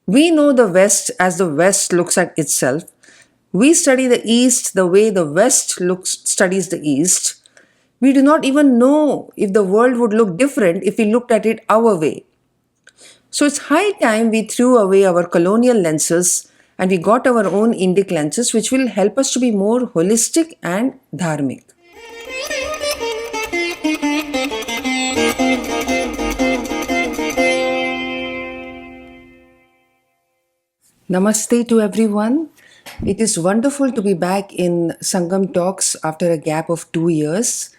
We know the West as the West looks at itself. We study the East the way the West studies the East. We do not even know if the world would look different if we looked at it our way. So it's high time we threw away our colonial lenses and we got our own Indic lenses, which will help us to be more holistic and dharmic. Namaste to everyone. It is wonderful to be back in Sangam Talks after a gap of 2 years.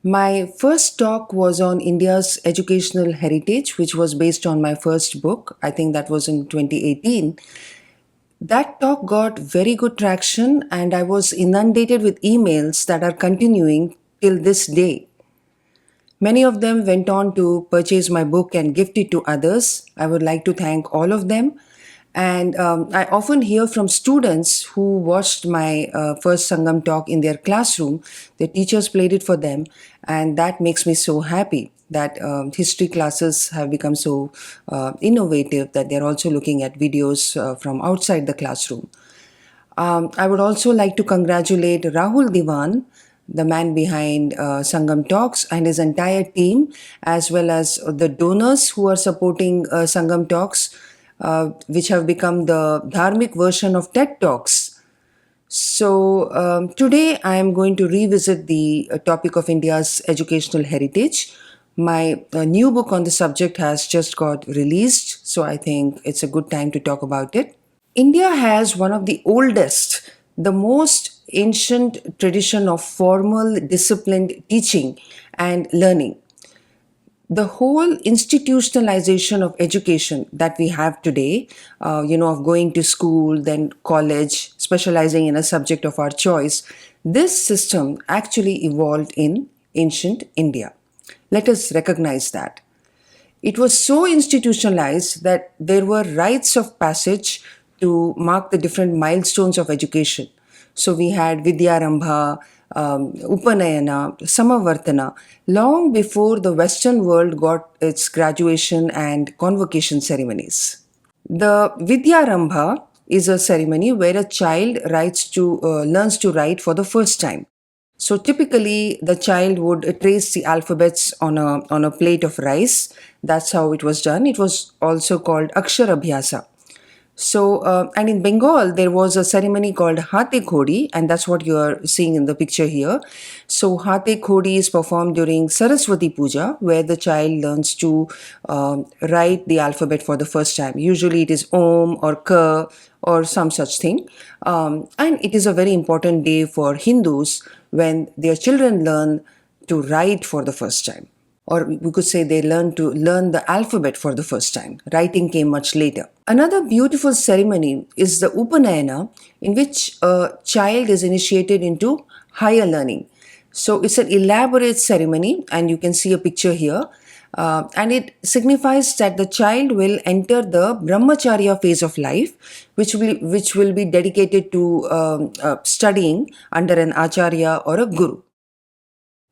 My first talk was on India's educational heritage, which was based on my first book. I think that was in 2018. That talk got very good traction, and I was inundated with emails that are continuing till this day. Many of them went on to purchase my book and gift it to others. I would like to thank all of them. And I often hear from students who watched my first Sangam talk in their classroom. The teachers played it for them, and that makes me so happy that history classes have become so innovative that they're also looking at videos from outside the classroom. I would also like to congratulate Rahul Diwan, the man behind Sangam Talks, and his entire team, as well as the donors who are supporting Sangam Talks, which have become the dharmic version of TED Talks. So today I am going to revisit the topic of India's educational heritage. My new book on the subject has just got released, so I think it's a good time to talk about it. India has one of the oldest, the most ancient tradition of formal, disciplined teaching and learning. The whole institutionalization of education that we have today, of going to school, then college, specializing in a subject of our choice, this system actually evolved in ancient India. Let us recognize that. It was so institutionalized that there were rites of passage to mark the different milestones of education. So we had Vidyarambha, Upanayana, Samavartana, long before the Western world got its graduation and convocation ceremonies. The Vidyarambha is a ceremony where a child learns to write for the first time. So typically, the child would trace the alphabets on a plate of rice. That's how it was done. It was also called Akshara Abhyasa. So, and in Bengal, there was a ceremony called Hate Khodi, and that's what you are seeing in the picture here. So, Hate Khodi is performed during Saraswati Puja, where the child learns to write the alphabet for the first time. Usually, it is Om or Ka or some such thing. And it is a very important day for Hindus when their children learn to write for the first time. Or we could say they learn the alphabet for the first time. Writing came much later. Another beautiful ceremony is the Upanayana, in which a child is initiated into higher learning. So it's an elaborate ceremony, and you can see a picture here. And it signifies that the child will enter the brahmacharya phase of life, which will be dedicated to studying under an acharya or a guru.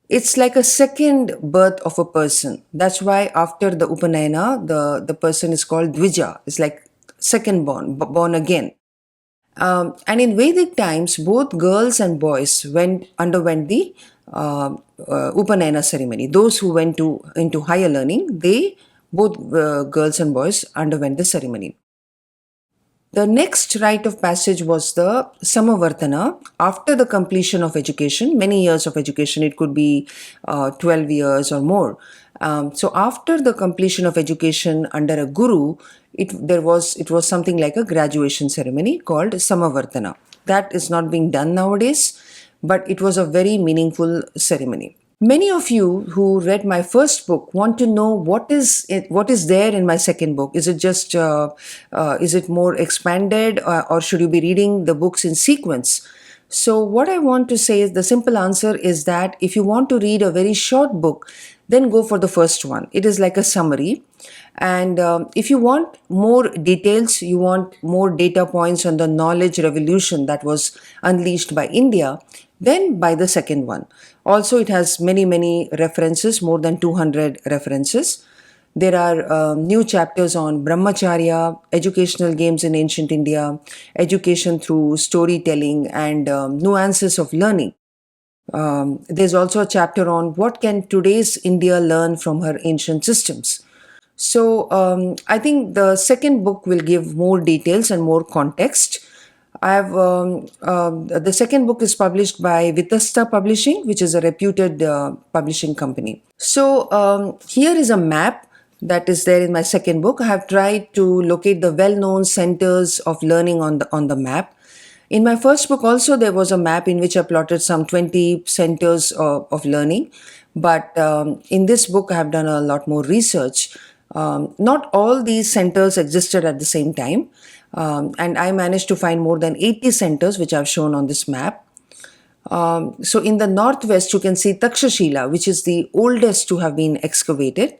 It's like a second birth of a person. That's why after the Upanayana, the person is called Dvija. It's like second born again. And in Vedic times, both girls and boys underwent the Upanayana ceremony. Those who went into higher learning, both girls and boys underwent the ceremony. The next rite of passage was the Samavartana. After the completion of education, many years of education, it could be 12 years or more. So after the completion of education under a guru, it was something like a graduation ceremony called Samavartana. That is not being done nowadays, but it was a very meaningful ceremony. Many of you who read my first book want to know what is there in my second book. Is it more expanded, or should you be reading the books in sequence? So what I want to say is the simple answer is that if you want to read a very short book, then go for the first one. It is like a summary. And if you want more details, you want more data points on the knowledge revolution that was unleashed by India, then buy the second one. Also, it has many references, more than 200 references. There are new chapters on Brahmacharya, educational games in ancient India, education through storytelling, and nuances of learning. There's also a chapter on what can today's India learn from her ancient systems. So I think the second book will give more details and more context. The second book is published by Vitasta Publishing, which is a reputed publishing company. So here is a map that is there in my second book. I have tried to locate the well-known centers of learning on the map. In my first book also there was a map in which I plotted some 20 centers of learning. But in this book I have done a lot more research. Not all these centers existed at the same time. And I managed to find more than 80 centers which I've shown on this map. So in the northwest, you can see Takshashila, which is the oldest to have been excavated.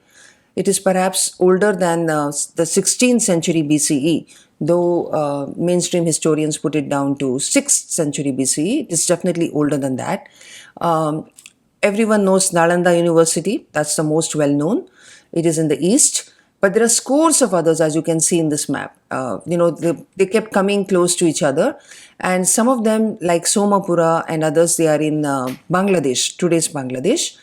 It is perhaps older than the 16th century BCE, though mainstream historians put it down to 6th century BCE. It is definitely older than that. Everyone knows Nalanda University. That's the most well known. It is in the east. But there are scores of others, as you can see in this map. They kept coming close to each other. And some of them, like Somapura and others, they are in Bangladesh, today's Bangladesh.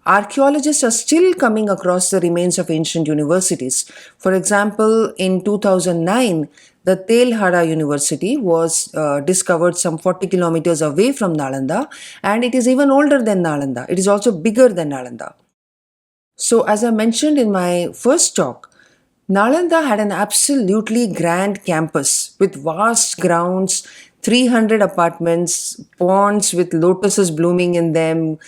Archaeologists are still coming across the remains of ancient universities. For example, in 2009, the Telhara University was discovered some 40 kilometers away from Nalanda, and it is even older than Nalanda. It is also bigger than Nalanda. So, as I mentioned in my first talk, Nalanda had an absolutely grand campus with vast grounds, 300 apartments, ponds with lotuses blooming in them,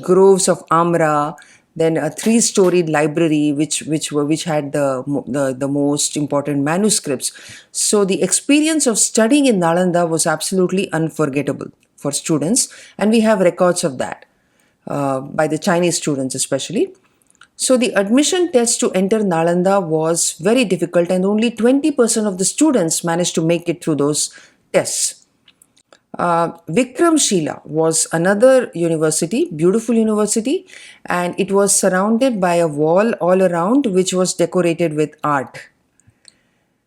groves of amra, then a three-storied library which had the most important manuscripts. So the experience of studying in Nalanda was absolutely unforgettable for students, and we have records of that by the Chinese students especially. So the admission test to enter Nalanda was very difficult, and only 20% of the students managed to make it through those tests. Vikramshila was another university, beautiful university, and it was surrounded by a wall all around which was decorated with art.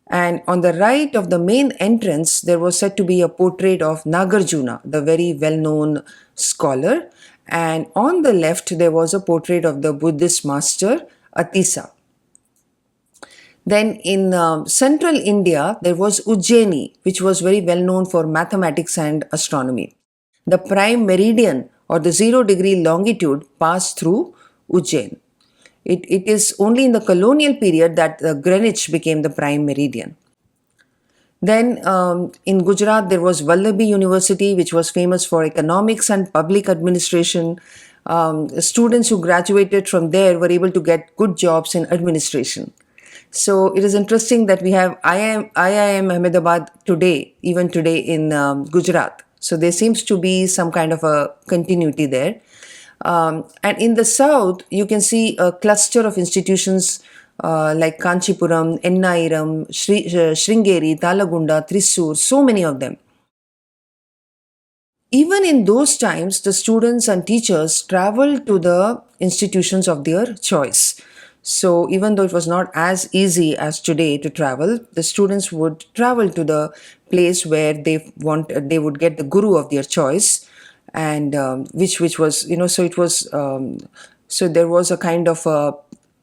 And on the right of the main entrance, there was said to be a portrait of Nagarjuna, the very well-known scholar. And on the left, there was a portrait of the Buddhist master, Atisa. Then in central India, there was Ujjaini, which was very well known for mathematics and astronomy. The prime meridian or the 0-degree longitude passed through Ujjain. It is only in the colonial period that Greenwich became the prime meridian. Then in Gujarat, there was Vallabhi University, which was famous for economics and public administration. Students who graduated from there were able to get good jobs in administration. So it is interesting that we have IIM Ahmedabad today, even today in Gujarat. So there seems to be some kind of a continuity there. And in the south, you can see a cluster of institutions like Kanchipuram, Ennairam, Sringeri, Talagunda, Thrissur, so many of them. Even in those times, the students and teachers traveled to the institutions of their choice. So even though it was not as easy as today to travel, the students would travel to the place where they would get the guru of their choice, and which was so it was so there was a kind of a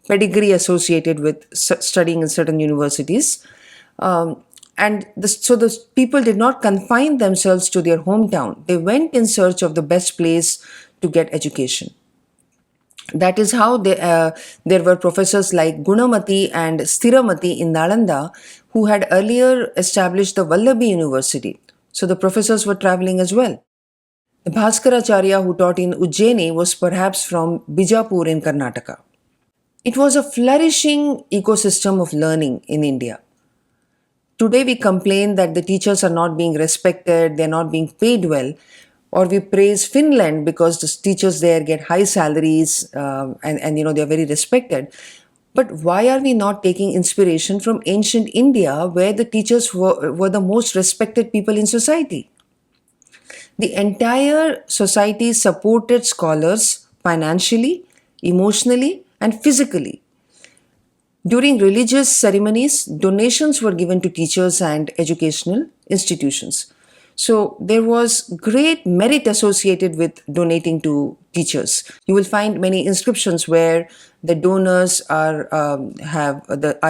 pedigree associated with studying in certain universities. So the people did not confine themselves to their hometown. They went in search of the best place to get education. That is how there were professors like Gunamati and Stiramati in Nalanda who had earlier established the Vallabhi University. So the professors were traveling as well. The Bhaskaracharya who taught in Ujjaini was perhaps from Bijapur in Karnataka. It was a flourishing ecosystem of learning in India. Today we complain that the teachers are not being respected, they're not being paid well, or we praise Finland because the teachers there get high salaries and they're very respected. But why are we not taking inspiration from ancient India, where the teachers were the most respected people in society? The entire society supported scholars financially, emotionally, and physically. During religious ceremonies, donations were given to teachers and educational institutions. So there was great merit associated with donating to teachers. You will find many inscriptions where the donors are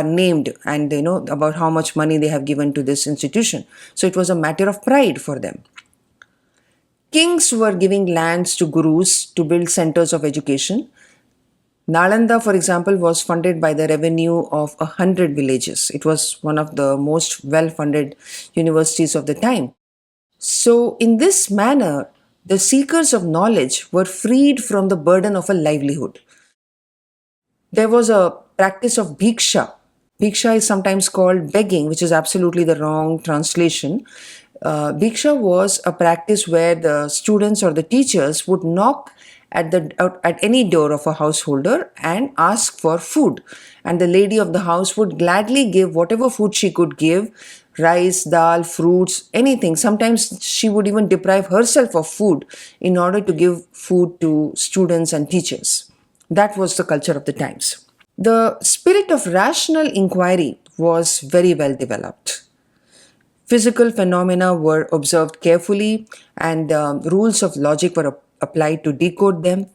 named, and they know about how much money they have given to this institution. So it was a matter of pride for them. Kings were giving lands to gurus to build centers of education. Nalanda, for example, was funded by the revenue of 100 villages. It was one of the most well funded universities of the time. So, in this manner, the seekers of knowledge were freed from the burden of a livelihood. There was a practice of bhiksha. Bhiksha is sometimes called begging, which is absolutely the wrong translation. Bhiksha was a practice where the students or the teachers would knock at any door of a householder and ask for food, and the lady of the house would gladly give whatever food she could give: rice, dal, fruits, anything. Sometimes she would even deprive herself of food in order to give food to students and teachers. That was the culture of the times. The spirit of rational inquiry was very well developed. Physical phenomena were observed carefully, and rules of logic were applied to decode them.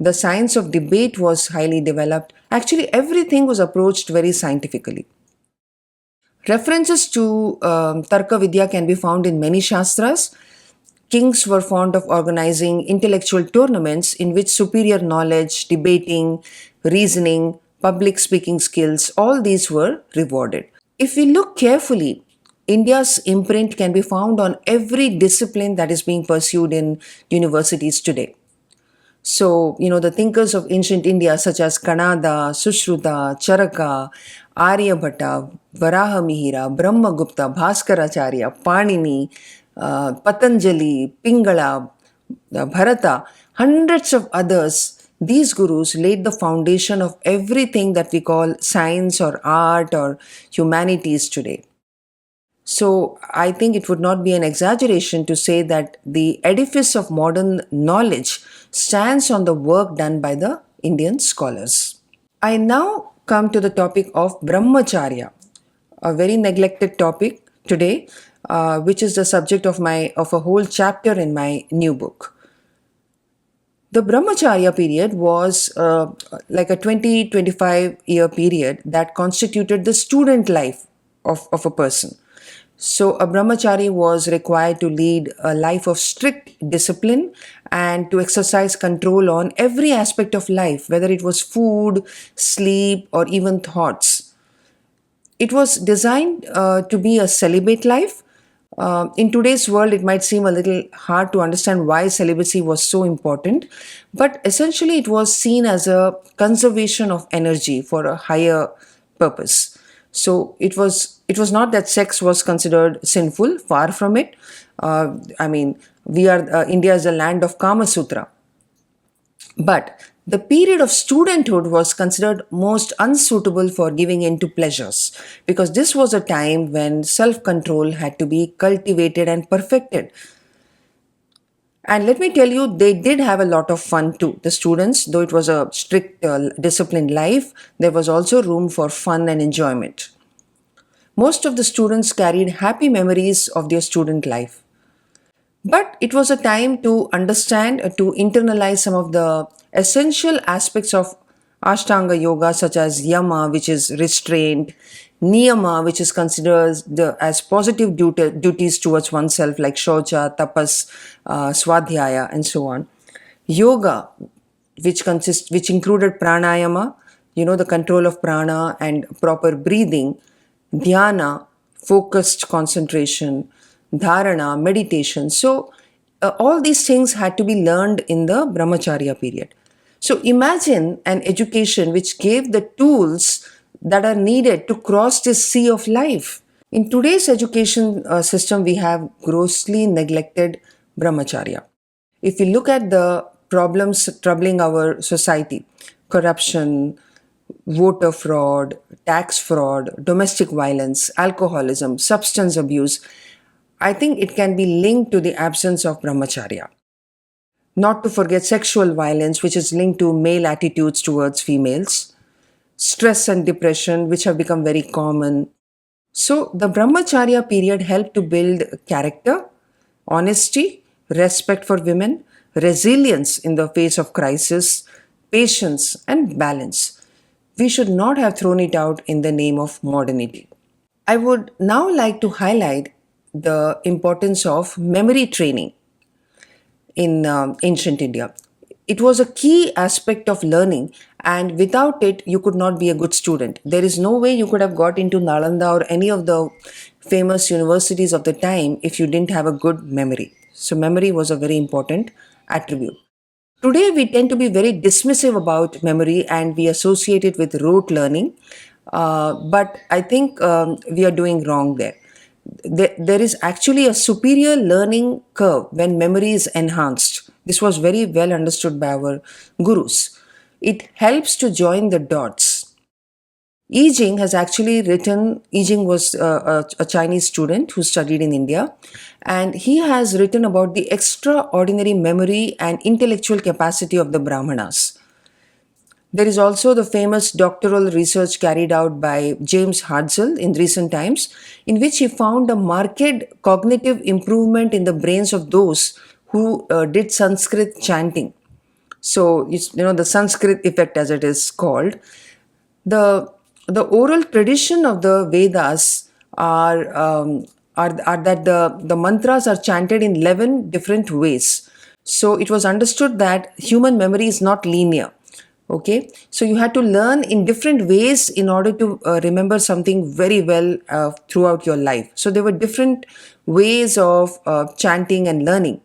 The science of debate was highly developed. Actually, everything was approached very scientifically. References to Tarka Vidya can be found in many Shastras. Kings were fond of organizing intellectual tournaments in which superior knowledge, debating, reasoning, public speaking skills, all these were rewarded. If we look carefully, India's imprint can be found on every discipline that is being pursued in universities today. So, the thinkers of ancient India, such as Kanada, Sushruta, Charaka, Aryabhatta, Varahamihira, Brahmagupta, Bhaskaracharya, Panini, Patanjali, Pingala, Bharata, hundreds of others, these gurus laid the foundation of everything that we call science or art or humanities today. So, I think it would not be an exaggeration to say that the edifice of modern knowledge stands on the work done by the Indian scholars. I now come to the topic of Brahmacharya, a very neglected topic today, which is the subject of a whole chapter in my new book. The Brahmacharya period was like a 25 year period that constituted the student life of a person. So, a brahmachari was required to lead a life of strict discipline and to exercise control on every aspect of life, whether it was food, sleep, or even thoughts. It was designed to be a celibate life. In today's world, it might seem a little hard to understand why celibacy was so important, but essentially, it was seen as a conservation of energy for a higher purpose. So it was not that sex was considered sinful, far from it. India is a land of Kama Sutra. But the period of studenthood was considered most unsuitable for giving in to pleasures, because this was a time when self control had to be cultivated and perfected. And let me tell you, they did have a lot of fun too. The students, though it was a strict, disciplined life, there was also room for fun and enjoyment. Most of the students carried happy memories of their student life. But it was a time to understand, to internalize some of the essential aspects of Ashtanga Yoga, such as Yama, which is restraint, Niyama, which is considered as positive duties towards oneself, like Shocha, Tapas, Swadhyaya, and so on. Yoga, which included pranayama, the control of prana and proper breathing, dhyana, focused concentration, dharana, meditation. So, all these things had to be learned in the brahmacharya period. So, imagine an education which gave the tools that are needed to cross this sea of life. In today's education system, we have grossly neglected brahmacharya. If we look at the problems troubling our society, corruption, voter fraud, tax fraud, domestic violence, alcoholism, substance abuse, I think it can be linked to the absence of brahmacharya. Not to forget sexual violence, which is linked to male attitudes towards females. stress and depression, which have become very common. So, the Brahmacharya period helped to build character, honesty, respect for women, resilience in the face of crisis, patience, and balance. We should not have thrown it out in the name of modernity. I would now like to highlight the importance of memory training in ancient India. It was a key aspect of learning, and without it, you could not be a good student. There is no way you could have got into Nalanda or any of the famous universities of the time if you didn't have a good memory. So, memory was a very important attribute. Today, we tend to be very dismissive about memory and we associate it with rote learning. But I think we are doing wrong there. There is actually a superior learning curve when memory is enhanced. This was very well understood by our gurus. It helps to join the dots. I Ching has actually written, I Ching was a Chinese student who studied in India, and he has written about the extraordinary memory and intellectual capacity of the Brahmanas. There is also the famous doctoral research carried out by James Hartzell in recent times, in which he found a marked cognitive improvement in the brains of those who did Sanskrit chanting. So, the Sanskrit effect, as it is called. The the oral tradition of the Vedas are that the mantras are chanted in 11 different ways. So it was understood that human memory is not linear. Okay, so you had to learn in different ways in order to remember something very well throughout your life. So there were different ways of chanting and learning.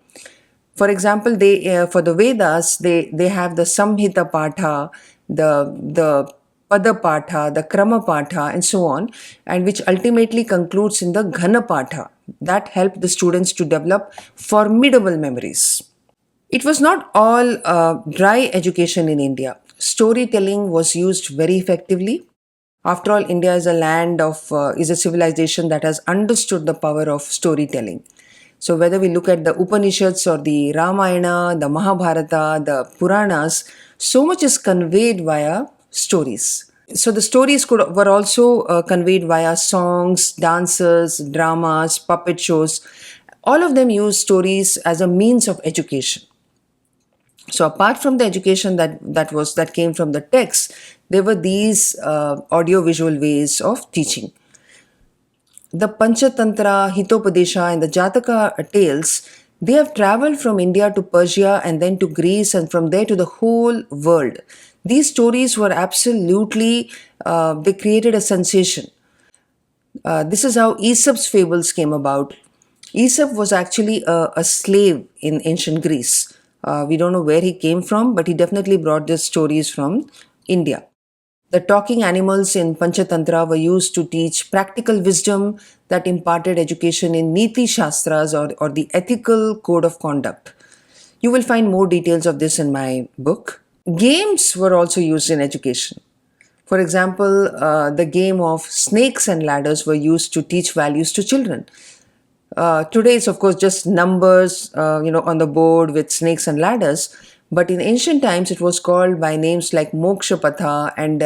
For example, they for the Vedas, they have the Samhita Patha, the Pada Patha, the Krama Patha, and so on, and which ultimately concludes in the Ghana Patha. That helped the students to develop formidable memories. It was not all dry education in India. Storytelling was used very effectively. After all, India is a land of, is a civilization that has understood the power of storytelling. So, whether we look at the Upanishads or the Ramayana, the Mahabharata, the Puranas, so much is conveyed via stories. So, the stories were also conveyed via songs, dances, dramas, puppet shows. All of them use stories as a means of education. So apart from the education that came from the text, there were these audio visual ways of teaching. The Panchatantra, Hitopadesha, and the Jataka tales, they have traveled from India to Persia and then to Greece and from there to the whole world. These stories were absolutely, they created a sensation. This is how Aesop's fables came about. Aesop was actually a slave in ancient Greece. We don't know where he came from, but he definitely brought these stories from India. The talking animals in Panchatantra were used to teach practical wisdom that imparted education in Niti Shastras or the ethical code of conduct. You will find more details of this in my book. Games were also used in education. For example, the game of snakes and ladders were used to teach values to children. Today, it's of course just numbers, on the board with snakes and ladders. But in ancient times, it was called by names like Moksha Patha and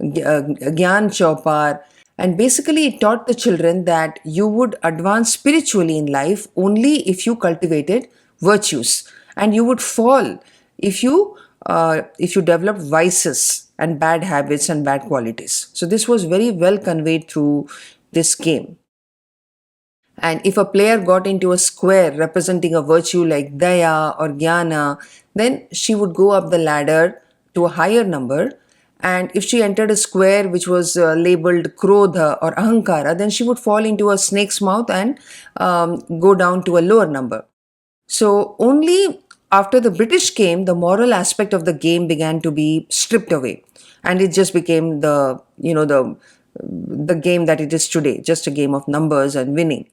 Gyan Chaupar. And basically, it taught the children that you would advance spiritually in life only if you cultivated virtues, and you would fall if you developed vices and bad habits and bad qualities. So this was very well conveyed through this game. And if a player got into a square representing a virtue like Daya or Jnana, then she would go up the ladder to a higher number. And if she entered a square which was labeled Krodha or Ahankara, then she would fall into a snake's mouth and go down to a lower number. So only after the British came, the moral aspect of the game began to be stripped away. And it just became the game that it is today, just a game of numbers and winning.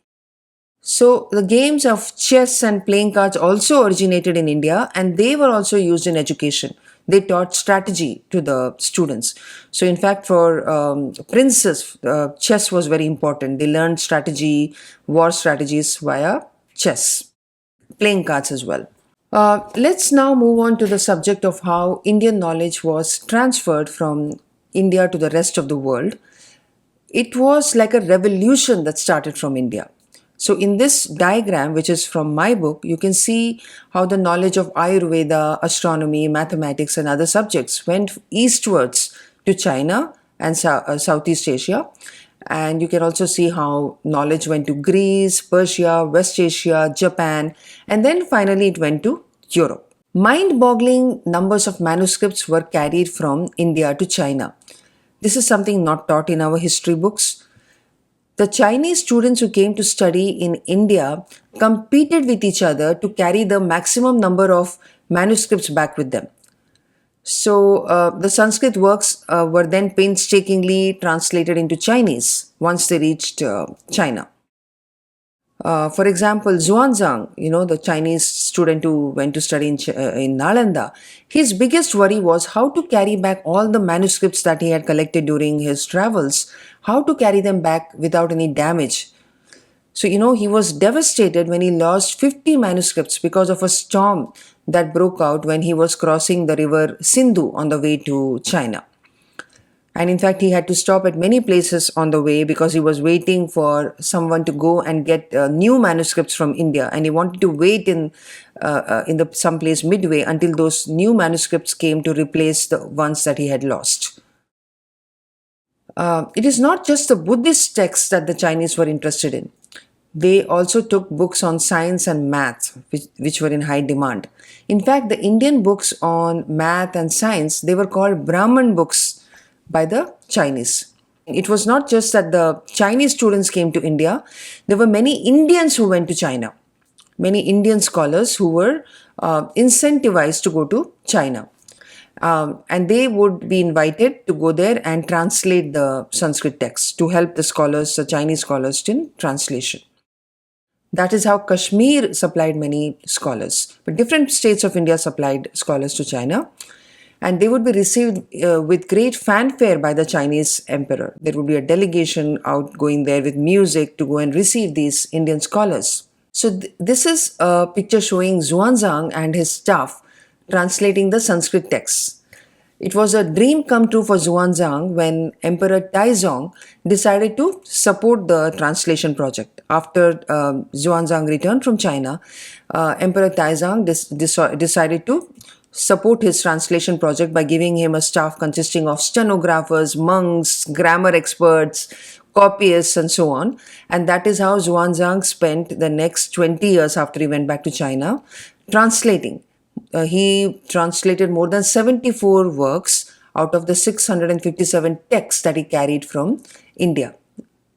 So the games of chess and playing cards also originated in India and they were also used in education. They taught strategy to the students. So in fact, for princes, chess was very important. They learned strategy, war strategies via chess, playing cards as well. Let's now move on to the subject of how Indian knowledge was transferred from India to the rest of the world, it was like a revolution that started from India. So, in this diagram, which is from my book, you can see how the knowledge of Ayurveda, astronomy, mathematics, and other subjects went eastwards to China and Southeast Asia. And you can also see how knowledge went to Greece, Persia, West Asia, Japan, and then finally it went to Europe. Mind boggling numbers of manuscripts were carried from India to China. This is something not taught in our history books. The Chinese students who came to study in India competed with each other to carry the maximum number of manuscripts back with them. So the Sanskrit works were then painstakingly translated into Chinese once they reached China. For example, Xuanzang, the Chinese student who went to study in Nalanda, his biggest worry was how to carry back all the manuscripts that he had collected during his travels, how to carry them back without any damage. So, he was devastated when he lost 50 manuscripts because of a storm that broke out when he was crossing the river Sindhu on the way to China. And in fact, he had to stop at many places on the way because he was waiting for someone to go and get new manuscripts from India. And he wanted to wait in some place midway until those new manuscripts came to replace the ones that he had lost. It is not just the Buddhist texts that the Chinese were interested in. They also took books on science and math, which were in high demand. In fact, the Indian books on math and science, they were called Brahman books by the Chinese. It was not just that the Chinese students came to India, there were many Indians who went to China, many Indian scholars who were incentivized to go to China. And they would be invited to go there and translate the Sanskrit texts to help the Chinese scholars in translation. That is how Kashmir supplied many scholars. But different states of India supplied scholars to China. And they would be received with great fanfare by the Chinese emperor. There would be a delegation out going there with music to go and receive these Indian scholars. So this is a picture showing Xuanzang and his staff translating the Sanskrit texts. It was a dream come true for Xuanzang when Emperor Taizong decided to support the translation project. After Xuanzang returned from China, Emperor Taizong decided to support his translation project by giving him a staff consisting of stenographers, monks, grammar experts, copyists, and so on. And that is how Xuanzang spent the next 20 years after he went back to China translating. He translated more than 74 works out of the 657 texts that he carried from India.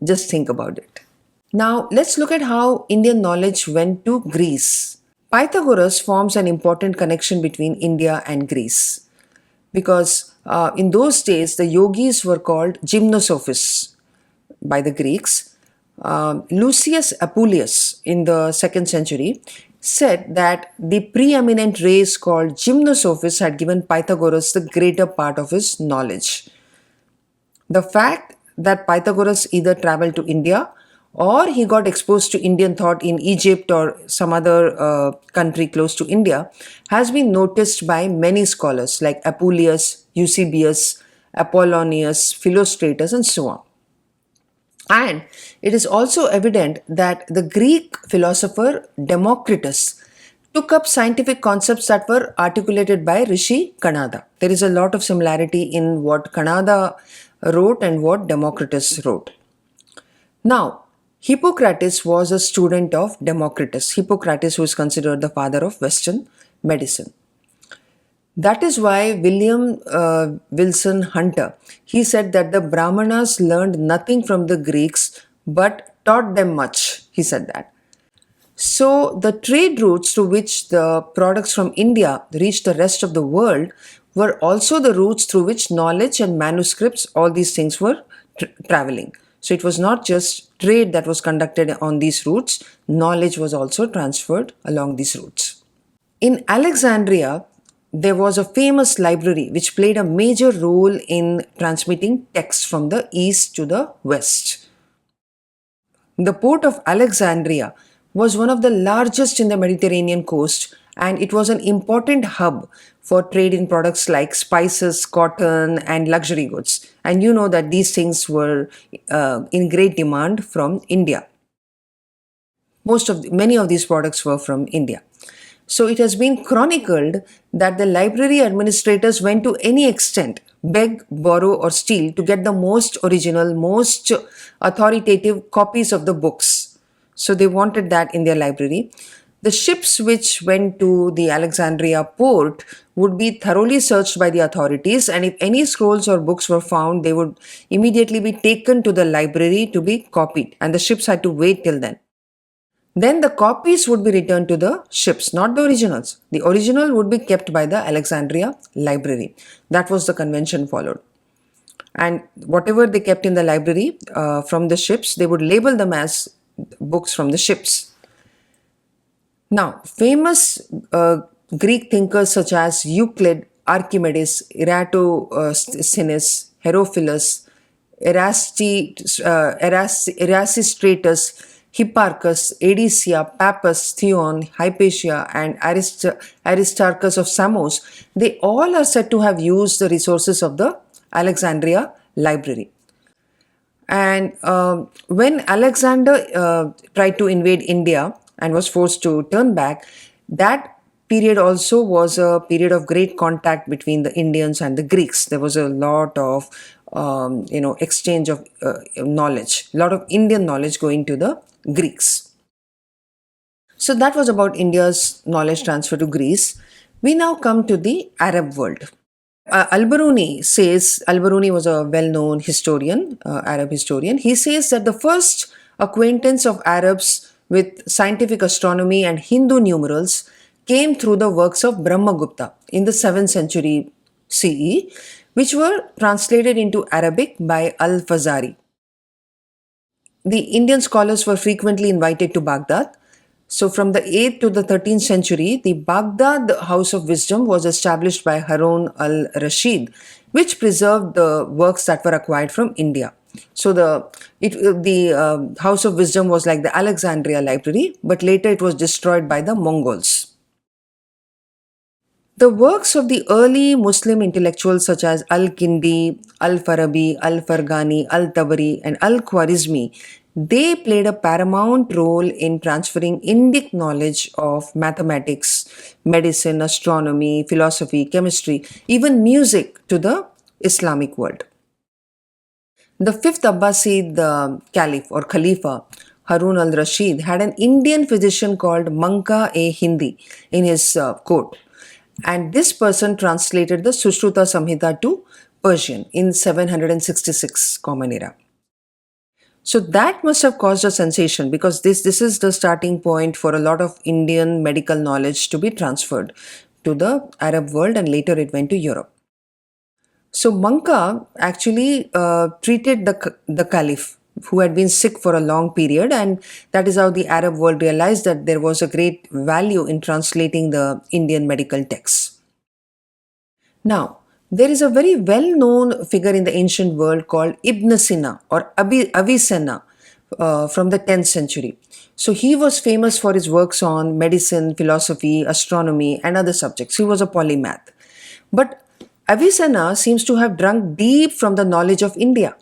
Just think about it. Now, let's look at how Indian knowledge went to Greece. Pythagoras forms an important connection between India and Greece because in those days the yogis were called gymnosophists by the Greeks. Lucius Apuleius in the 2nd century said that the preeminent race called gymnosophists had given Pythagoras the greater part of his knowledge. The fact that Pythagoras either traveled to India or he got exposed to Indian thought in Egypt or some other country close to India has been noticed by many scholars like Apuleius, Eusebius, Apollonius, Philostratus, and so on. And it is also evident that the Greek philosopher Democritus took up scientific concepts that were articulated by Rishi Kanada. There is a lot of similarity in what Kanada wrote and what Democritus wrote. Now, Hippocrates was a student of Democritus. Hippocrates, who is considered the father of Western medicine. That is why William Wilson Hunter, he said that the Brahmanas learned nothing from the Greeks but taught them much. He said that. So the trade routes to which the products from India reached the rest of the world were also the routes through which knowledge and manuscripts, all these things were traveling. So it was not just trade that was conducted on these routes, knowledge was also transferred along these routes. In Alexandria, there was a famous library which played a major role in transmitting texts from the east to the west. The port of Alexandria was one of the largest in the Mediterranean coast, and it was an important hub for trade in products like spices, cotton, and luxury goods. And you know that these things were in great demand from India. Many of these products were from India. So it has been chronicled that the library administrators went to any extent, beg, borrow, or steal to get the most original, most authoritative copies of the books. So they wanted that in their library. The ships which went to the Alexandria port would be thoroughly searched by the authorities, and if any scrolls or books were found, they would immediately be taken to the library to be copied, and the ships had to wait till then. Then the copies would be returned to the ships, not the originals. The original would be kept by the Alexandria library. That was the convention followed. And whatever they kept in the library from the ships, they would label them as books from the ships. Now, famous Greek thinkers such as Euclid, Archimedes, Eratosthenes, Herophilus, Erasistratus, Hipparchus, Edicea, Pappus, Theon, Hypatia, and Aristarchus of Samos, they all are said to have used the resources of the Alexandria library. And when Alexander tried to invade India and was forced to turn back, that period also was a period of great contact between the Indians and the Greeks. There was a lot of exchange of knowledge, a lot of Indian knowledge going to the Greeks. So that was about India's knowledge transfer to Greece. We now come to the Arab world. Al-Biruni was a well-known historian, Arab historian. He says that the first acquaintance of Arabs with scientific astronomy and Hindu numerals came through the works of Brahmagupta in the 7th century CE, which were translated into Arabic by Al-Fazari. The Indian scholars were frequently invited to Baghdad. So from the 8th to the 13th century, the Baghdad House of Wisdom was established by Harun al-Rashid, which preserved the works that were acquired from India. So the House of Wisdom was like the Alexandria Library, but later it was destroyed by the Mongols. The works of the early Muslim intellectuals such as Al-Kindi, Al-Farabi, Al-Farghani, Al-Tabari, and Al-Khwarizmi, they played a paramount role in transferring Indic knowledge of mathematics, medicine, astronomy, philosophy, chemistry, even music to the Islamic world. The fifth Abbasid Caliph or Khalifa, Harun al-Rashid, had an Indian physician called Manka-e-Hindi in his court. And this person translated the Sushruta Samhita to Persian in 766 Common Era. So that must have caused a sensation because this is the starting point for a lot of Indian medical knowledge to be transferred to the Arab world, and later it went to Europe. So Manka actually treated the Caliph who had been sick for a long period, and that is how the Arab world realized that there was a great value in translating the Indian medical texts. Now, there is a very well-known figure in the ancient world called Ibn Sina or Avicenna from the 10th century. So he was famous for his works on medicine, philosophy, astronomy, and other subjects. He was a polymath. But Avicenna seems to have drunk deep from the knowledge of India.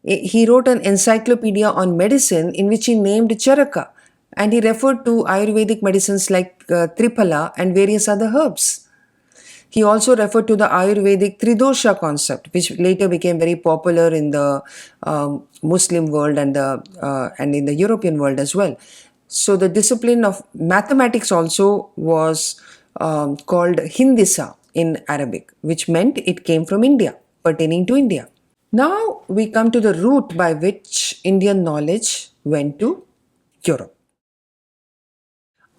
He wrote an encyclopedia on medicine in which he named Charaka, and he referred to Ayurvedic medicines like Triphala and various other herbs. He also referred to the Ayurvedic Tridosha concept, which later became very popular in the Muslim world and in the European world as well. So the discipline of mathematics also was called Hindisa in Arabic, which meant it came from India, pertaining to India. Now we come to the route by which Indian knowledge went to Europe.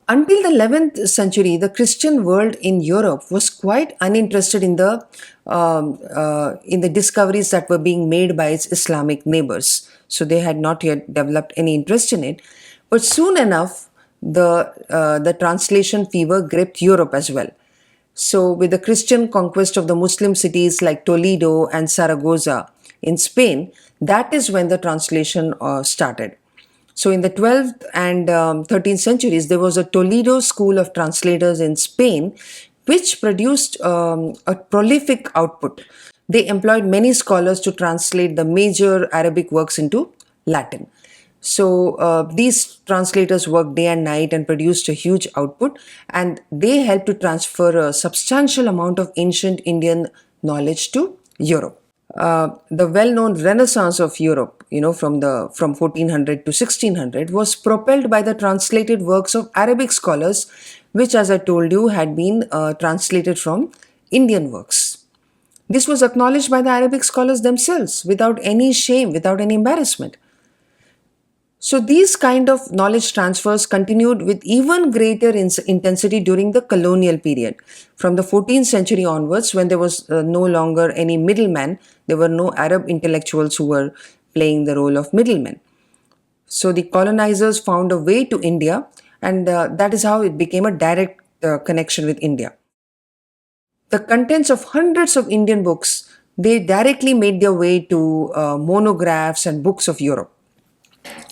Until the 11th century, the Christian world in Europe was quite uninterested in the discoveries that were being made by its Islamic neighbors. So they had not yet developed any interest in it. But soon enough, the translation fever gripped Europe as well. So with the Christian conquest of the Muslim cities like Toledo and Saragossa in Spain, that is when the translation started. So, in the 12th and 13th centuries, there was a Toledo school of translators in Spain, which produced a prolific output. They employed many scholars to translate the major Arabic works into Latin. So, these translators worked day and night and produced a huge output, and they helped to transfer a substantial amount of ancient Indian knowledge to Europe. The well-known Renaissance of Europe, from 1400 to 1600, was propelled by the translated works of Arabic scholars, which, as I told you, had been translated from Indian works. This was acknowledged by the Arabic scholars themselves without any shame, without any embarrassment. So these kind of knowledge transfers continued with even greater intensity during the colonial period. From the 14th century onwards, when there was no longer any middleman, there were no Arab intellectuals who were playing the role of middlemen. So the colonizers found a way to India, and that is how it became a direct connection with India. The contents of hundreds of Indian books, they directly made their way to monographs and books of Europe.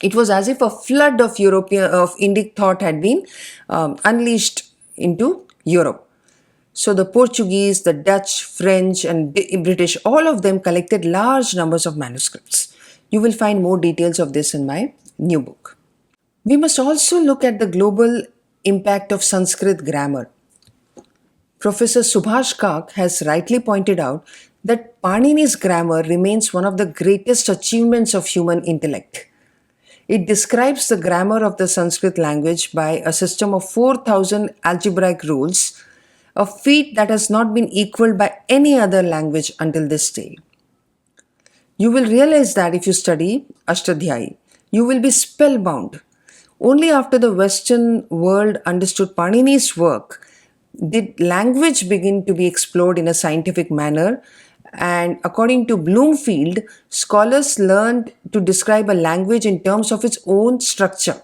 It was as if a flood of Indic thought had been unleashed into Europe. So the Portuguese, the Dutch, French, and British, all of them collected large numbers of manuscripts. You will find more details of this in my new book. We must also look at the global impact of Sanskrit grammar. Professor Subhash Kak has rightly pointed out that Panini's grammar remains one of the greatest achievements of human intellect. It describes the grammar of the Sanskrit language by a system of 4,000 algebraic rules, a feat that has not been equaled by any other language until this day. You will realize that if you study Ashtadhyayi, you will be spellbound. Only after the Western world understood Panini's work did language begin to be explored in a scientific manner. And according to Bloomfield, scholars learned to describe a language in terms of its own structure.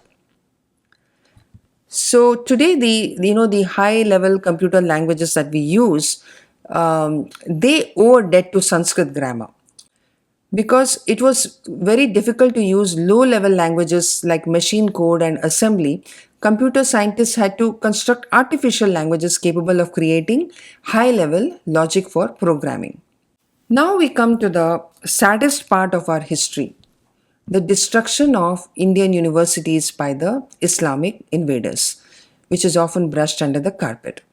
So today, the high level computer languages that we use, they owe a debt to Sanskrit grammar, because it was very difficult to use low level languages like machine code and assembly. Computer scientists had to construct artificial languages capable of creating high level logic for programming. Now we come to the saddest part of our history, the destruction of Indian universities by the Islamic invaders, which is often brushed under the carpet.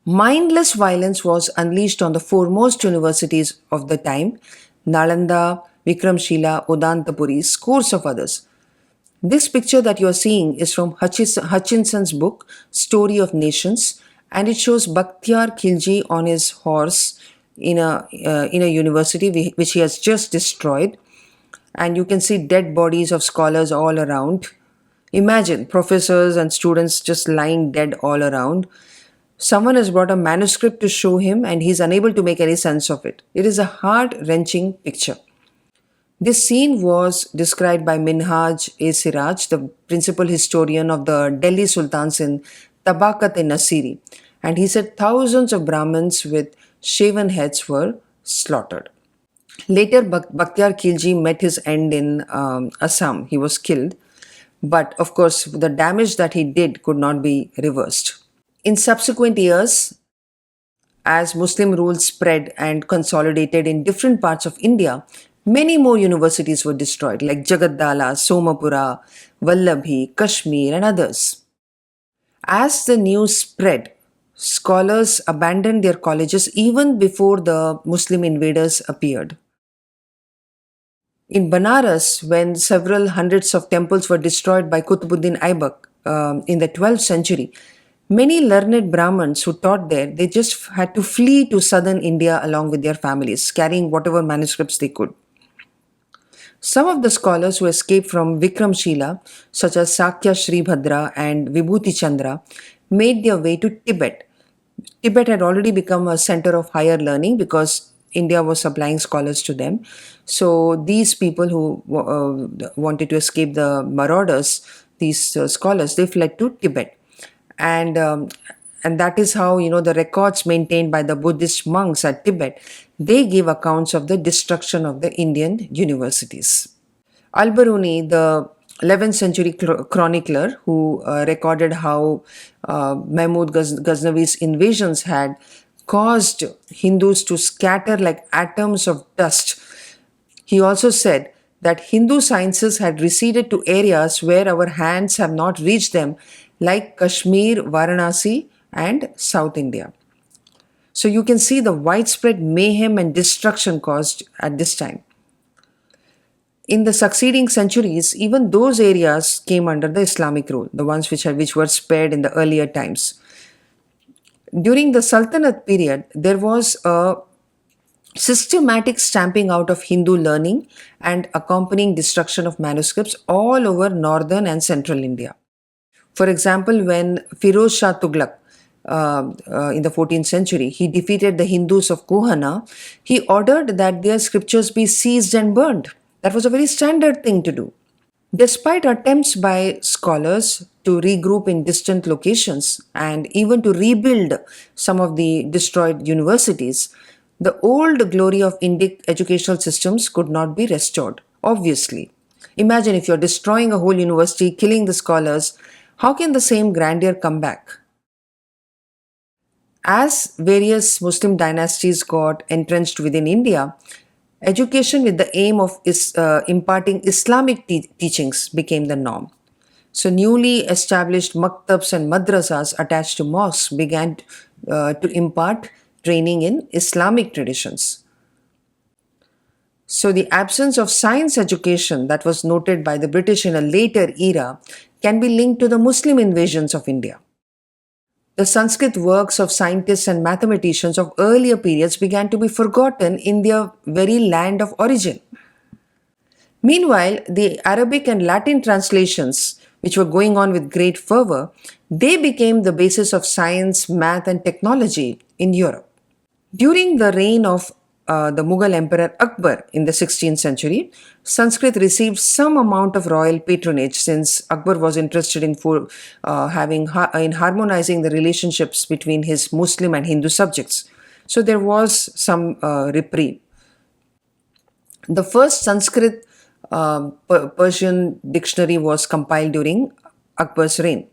Mindless violence was unleashed on the foremost universities of the time: Nalanda, Vikramshila, Odantapuri, scores of others. This picture that you are seeing is from Hutchinson's book, Story of Nations, and it shows Bakhtiar Khilji on his horse in a university which he has just destroyed, and you can see dead bodies of scholars all around. Imagine professors and students just lying dead all around. Someone has brought a manuscript to show him, and he's unable to make any sense of it. It is a heart-wrenching picture. This scene was described by Minhaj-e-Siraj, the principal historian of the Delhi Sultans, in Tabaqat-e-Nasiri, and he said thousands of Brahmins with shaven heads were slaughtered. Later, Bakhtiar Khilji met his end in Assam. He was killed. But of course, the damage that he did could not be reversed. In subsequent years, as Muslim rule spread and consolidated in different parts of India, many more universities were destroyed, like Jagaddala, Somapura, Vallabhi, Kashmir, and others. As the news spread, scholars abandoned their colleges even before the Muslim invaders appeared. In Banaras, when several hundreds of temples were destroyed by Qutbuddin Aibak in the 12th century, many learned Brahmins who taught there, they just had to flee to southern India along with their families, carrying whatever manuscripts they could. Some of the scholars who escaped from Vikramshila, such as Sakya Sribhadra and Vibhuti Chandra, made their way to Tibet. Tibet had already become a center of higher learning because India was supplying scholars to them. So these people who wanted to escape the marauders, these scholars, they fled to Tibet. And that is how, the records maintained by the Buddhist monks at Tibet, they give accounts of the destruction of the Indian universities. Al-Biruni, the 11th century chronicler who recorded how Mahmud Ghaznavi's invasions had caused Hindus to scatter like atoms of dust. He also said that Hindu sciences had receded to areas where our hands have not reached them, like Kashmir, Varanasi, and South India. So you can see the widespread mayhem and destruction caused at this time. In the succeeding centuries, even those areas came under the Islamic rule, the ones which were spared in the earlier times. During the Sultanate period, there was a systematic stamping out of Hindu learning and accompanying destruction of manuscripts all over northern and central India. For example, when Firoz Shah Tughlaq in the 14th century, he defeated the Hindus of Kohana, he ordered that their scriptures be seized and burned. That was a very standard thing to do. Despite attempts by scholars to regroup in distant locations and even to rebuild some of the destroyed universities, the old glory of Indic educational systems could not be restored, obviously. Imagine if you're destroying a whole university, killing the scholars, how can the same grandeur come back? As various Muslim dynasties got entrenched within India, education with the aim of imparting Islamic teachings became the norm. So, newly established maktabs and madrasas attached to mosques began to impart training in Islamic traditions. So, the absence of science education that was noted by the British in a later era can be linked to the Muslim invasions of India. The Sanskrit works of scientists and mathematicians of earlier periods began to be forgotten in their very land of origin. Meanwhile, the Arabic and Latin translations, which were going on with great fervor, they became the basis of science, math, and technology in Europe. During the reign of the Mughal Emperor Akbar in the 16th century, Sanskrit received some amount of royal patronage since Akbar was interested in harmonizing the relationships between his Muslim and Hindu subjects. So there was some reprieve. The first Sanskrit Persian dictionary was compiled during Akbar's reign.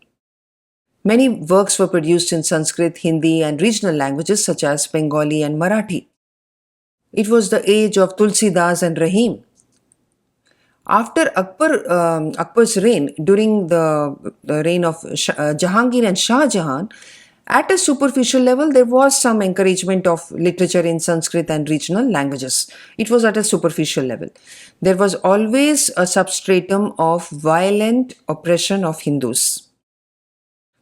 Many works were produced in Sanskrit, Hindi, and regional languages such as Bengali and Marathi. It was the age of Tulsidas and Rahim. After Akbar's reign, during the reign of Jahangir and Shah Jahan, at a superficial level, there was some encouragement of literature in Sanskrit and regional languages. It was at a superficial level. There was always a substratum of violent oppression of Hindus.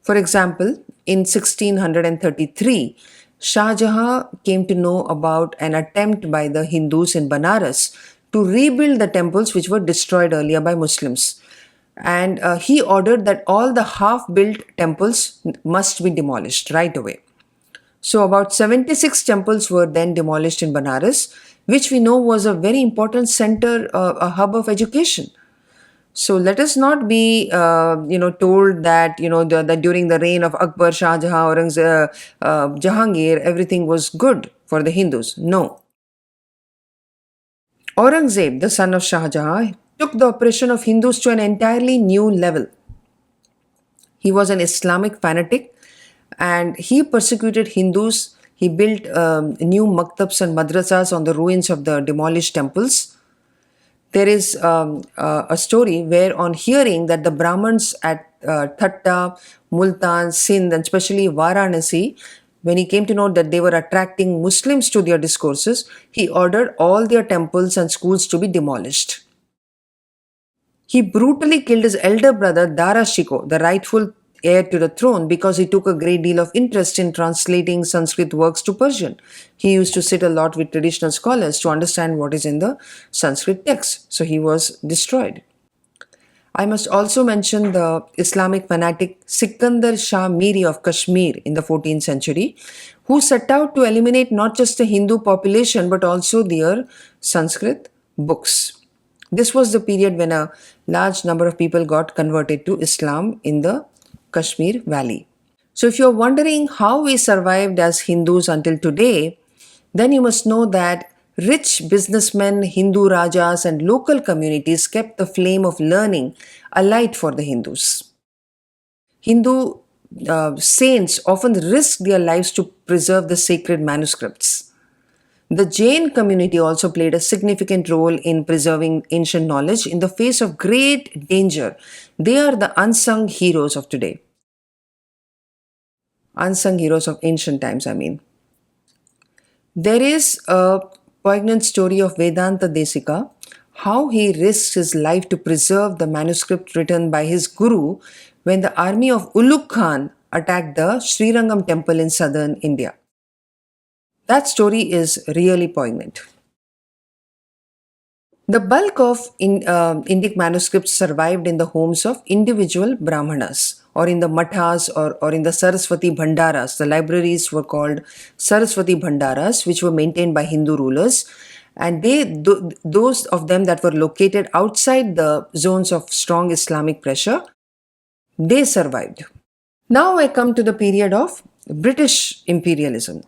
For example, in 1633, Shah Jahan came to know about an attempt by the Hindus in Banaras to rebuild the temples which were destroyed earlier by Muslims. And he ordered that all the half-built temples must be demolished right away. So about 76 temples were then demolished in Banaras, which we know was a very important center, a hub of education. So let us not be, told that, that during the reign of Akbar, Shah Jahan, Jahangir, everything was good for the Hindus. No. Aurangzeb, the son of Shah Jahan, took the oppression of Hindus to an entirely new level. He was an Islamic fanatic and he persecuted Hindus. He built new maktabs and madrasas on the ruins of the demolished temples. There is a story where, on hearing that the Brahmins at Thatta, Multan, Sindh, and especially Varanasi, when he came to know that they were attracting Muslims to their discourses, he ordered all their temples and schools to be demolished. He brutally killed his elder brother Dara Shikoh, the rightful heir to the throne, because he took a great deal of interest in translating Sanskrit works to Persian. He used to sit a lot with traditional scholars to understand what is in the Sanskrit text. So he was destroyed. I must also mention the Islamic fanatic Sikandar Shah Miri of Kashmir in the 14th century, who set out to eliminate not just the Hindu population but also their Sanskrit books. This was the period when a large number of people got converted to Islam in the Kashmir Valley. So if you're wondering how we survived as Hindus until today, then you must know that Rich businessmen, Hindu rajas, and local communities kept the flame of learning alight for the Hindus. Hindu saints often risked their lives to preserve the sacred manuscripts. The Jain community also played a significant role in preserving ancient knowledge in the face of great danger. They are the unsung heroes of today. Unsung heroes of ancient times, I mean. There is a poignant story of Vedanta Desika, how he risked his life to preserve the manuscript written by his guru when the army of Ulugh Khan attacked the Srirangam temple in southern India. That story is really poignant. The bulk of Indic manuscripts survived in the homes of individual Brahmanas or in the mathas or in the Saraswati Bhandaras. The libraries were called Saraswati Bhandaras, which were maintained by Hindu rulers. And those of them that were located outside the zones of strong Islamic pressure, they survived. Now I come to the period of British imperialism.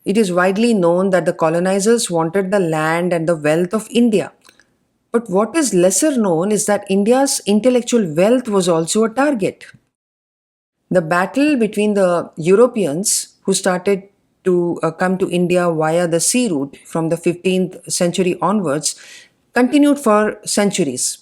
It is widely known that the colonizers wanted the land and the wealth of India. But what is lesser known is that India's intellectual wealth was also a target. The battle between the Europeans who started to come to India via the sea route from the 15th century onwards continued for centuries.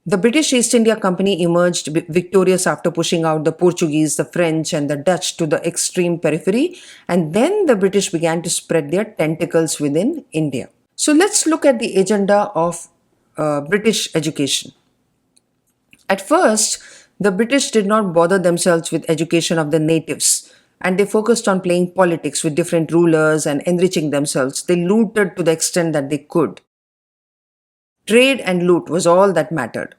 The British East India Company emerged victorious after pushing out the Portuguese, the French, and the Dutch to the extreme periphery, and then the British began to spread their tentacles within India. So let's look at the agenda of British education. At first, the British did not bother themselves with education of the natives, and they focused on playing politics with different rulers and enriching themselves. They looted to the extent that they could. Trade and loot was all that mattered.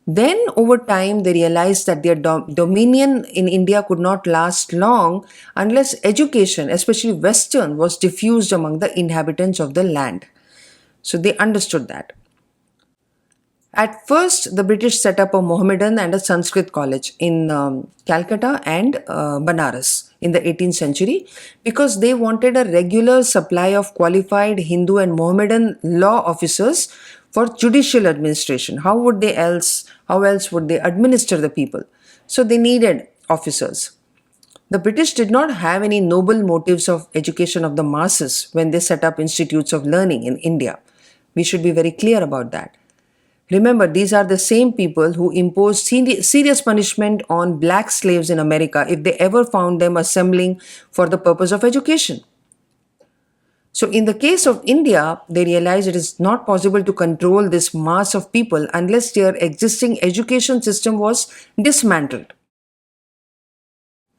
Then, over time, they realized that their dominion in India could not last long unless education, especially Western, was diffused among the inhabitants of the land. So they understood that. At first, the British set up a Mohammedan and a Sanskrit college in Calcutta and Banaras in the 18th century because they wanted a regular supply of qualified Hindu and Mohammedan law officers for judicial administration. How else would they administer the people? So they needed officers. The British did not have any noble motives of education of the masses when they set up institutes of learning in India. We should be very clear about that. Remember, these are the same people who imposed serious punishment on black slaves in America if they ever found them assembling for the purpose of education. So, in the case of India, they realized it is not possible to control this mass of people unless their existing education system was dismantled.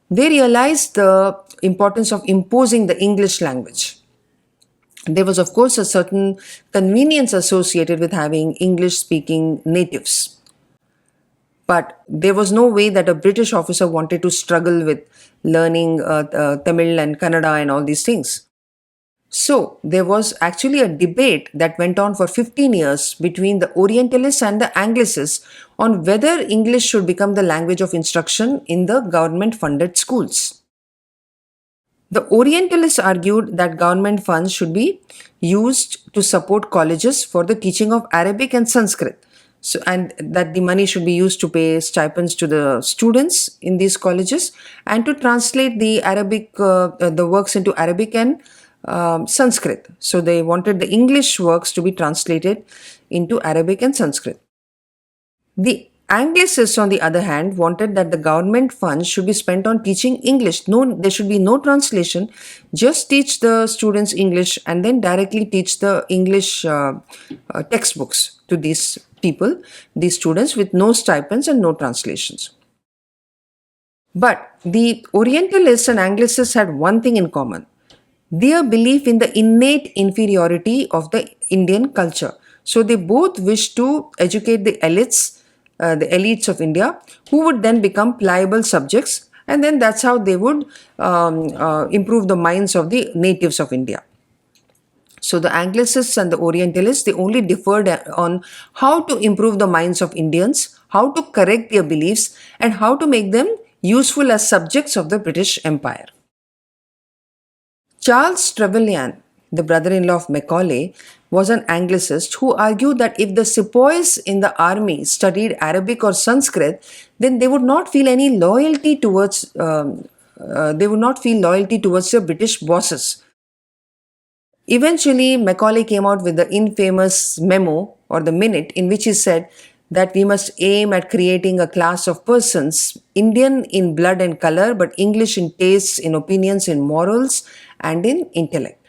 They realized the importance of imposing the English language. There was, of course, a certain convenience associated with having English speaking natives. But there was no way that a British officer wanted to struggle with learning Tamil and Kannada and all these things. So, there was actually a debate that went on for 15 years between the Orientalists and the Anglicists on whether English should become the language of instruction in the government funded schools. The Orientalists argued that government funds should be used to support colleges for the teaching of Arabic and Sanskrit. So, and that the money should be used to pay stipends to the students in these colleges and to translate the the works into Arabic and Sanskrit. So they wanted the English works to be translated into Arabic and Sanskrit. The Anglicists, on the other hand, wanted that the government funds should be spent on teaching English. No, there should be no translation. Just teach the students English and then directly teach the English textbooks to these people, these students, with no stipends and no translations. But the Orientalists and Anglicists had one thing in common: their belief in the innate inferiority of the Indian culture. So they both wished to educate the elites of India, who would then become pliable subjects, and then that's how they would improve the minds of the natives of India. So the Anglicists and the Orientalists, they only differed on how to improve the minds of Indians, how to correct their beliefs, and how to make them useful as subjects of the British Empire. Charles Trevelyan the brother-in-law of Macaulay, was an Anglicist who argued that if the sepoys in the army studied Arabic or Sanskrit, then they would not feel any loyalty towards their British bosses. Eventually, Macaulay came out with the infamous memo or the minute in which he said that we must aim at creating a class of persons, Indian in blood and color, but English in tastes, in opinions, in morals, and in intellect.